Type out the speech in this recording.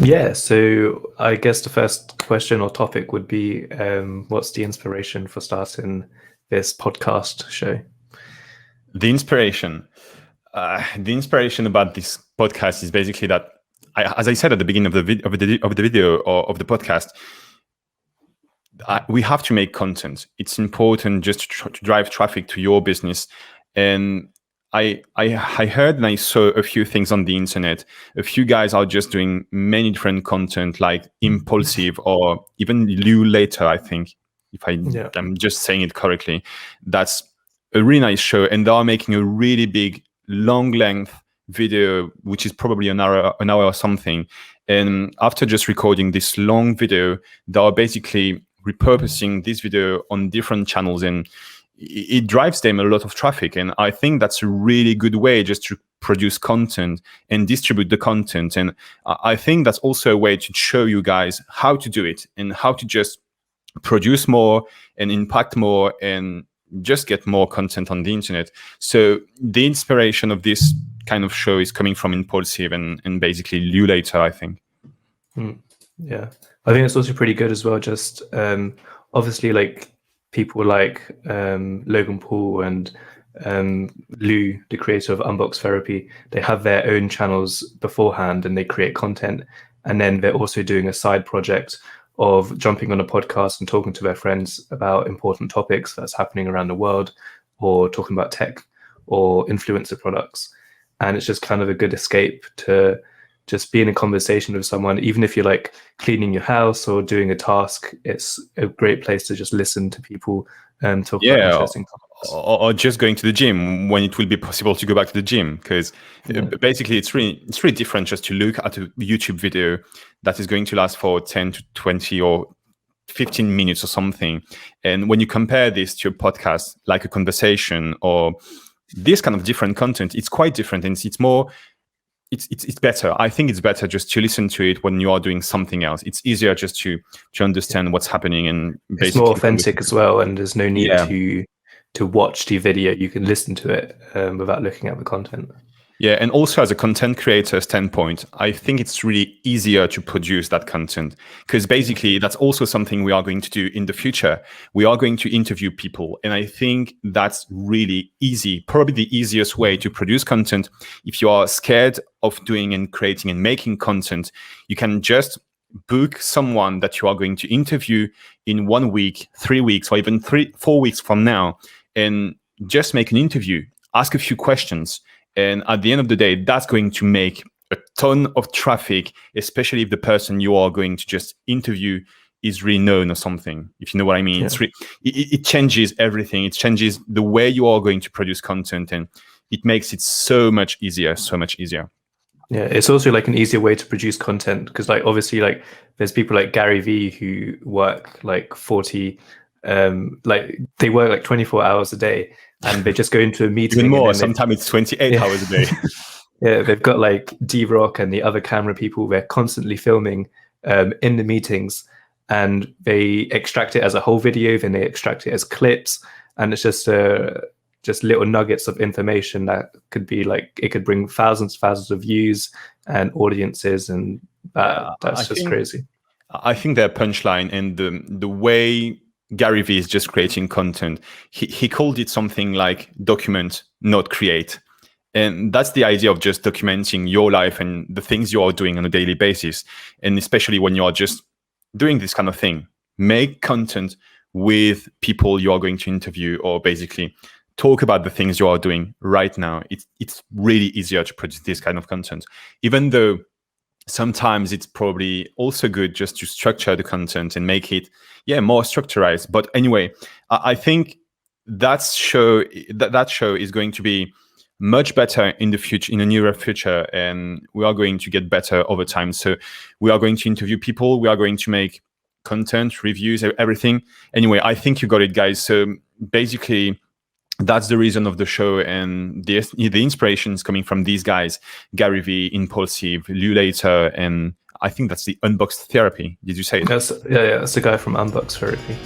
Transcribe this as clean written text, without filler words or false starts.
Yeah, so I guess the first question or topic would be what's the inspiration for starting this podcast show? The inspiration, the inspiration about this podcast is basically that, as I said at the beginning of the video or of the podcast, we have to make content. It's important just to drive traffic to your business. And I heard and I saw a few things on the internet. A few guys are just doing many different content, like Impulsive or even Lou Later, I think, if I'm just saying it correctly. That's a really nice show, and they are making a really big, long length video, which is probably an hour or something. And after just recording this long video, they are basically repurposing this video on different channels, and it drives them a lot of traffic. And I think that's a really good way just to produce content and distribute the content. And I think that's also a way to show you guys how to do it and how to just produce more and impact more and just get more content on the internet. So the inspiration of this kind of show is coming from Impulsive and basically Lou Later, I think. Yeah, I think it's also pretty good as well. Just obviously, like people like Logan Paul and Lou, the creator of Unbox Therapy, they have their own channels beforehand and they create content, and then they're also doing a side project of jumping on a podcast and talking to their friends about important topics that's happening around the world, or talking about tech or influencer products. And it's just kind of a good escape to just be in a conversation with someone, even if you're like cleaning your house or doing a task. It's a great place to just listen to people and talk about interesting topics. Or just going to the gym when it will be possible to go back to the gym, because basically it's really different just to look at a YouTube video that is going to last for 10 to 20 or 15 minutes or something. And when you compare this to a podcast, like a conversation or this kind of different content, it's quite different, and it's more. It's better. I think it's better just to listen to it when you are doing something else. It's easier just to understand what's happening, and basically it's more authentic as well. And there's no need to watch the video. You can listen to it without looking at the content. Yeah, and also as a content creator standpoint, I think it's really easier to produce that content, because basically that's also something we are going to do in the future. We are going to interview people, and I think that's really easy, probably the easiest way to produce content. If you are scared of doing and creating and making content, you can just book someone that you are going to interview in 1 week, 3 weeks, or even 4 weeks from now, and just make an interview, ask a few questions. And at the end of the day, that's going to make a ton of traffic, especially if the person you are going to just interview is really known or something, if you know what I mean. Yeah. It changes everything. It changes the way you are going to produce content, and it makes it so much easier. Yeah, it's also like an easier way to produce content, because like obviously like there's people like Gary Vee who work like 40, like they work like 24 hours a day. And they just go into a meeting. Even more, sometimes it's 28 hours a day. Yeah, they've got like D-Rock and the other camera people. They're constantly filming in the meetings, and they extract it as a whole video, then they extract it as clips. And it's just little nuggets of information that could be like, it could bring thousands of views and audiences. And that's just crazy. I think their punchline and the way Gary Vee is just creating content, he called it something like document, not create. And that's the idea of just documenting your life and the things you are doing on a daily basis. And especially when you are just doing this kind of thing, make content with people you are going to interview, or basically talk about the things you are doing right now. It's really easier to produce this kind of content, even though sometimes it's probably also good just to structure the content and make it more structured. But anyway, I think that show is going to be much better in the future, in the nearer future, and we are going to get better over time. So we are going to interview people, we are going to make content, reviews, everything. Anyway, I think you got it, guys. So basically, that's the reason of the show, and the inspiration is coming from these guys: Gary Vee, Impulsive, Lou Later, and I think that's the Unbox Therapy. Did you say it? That's the guy from Unbox Therapy.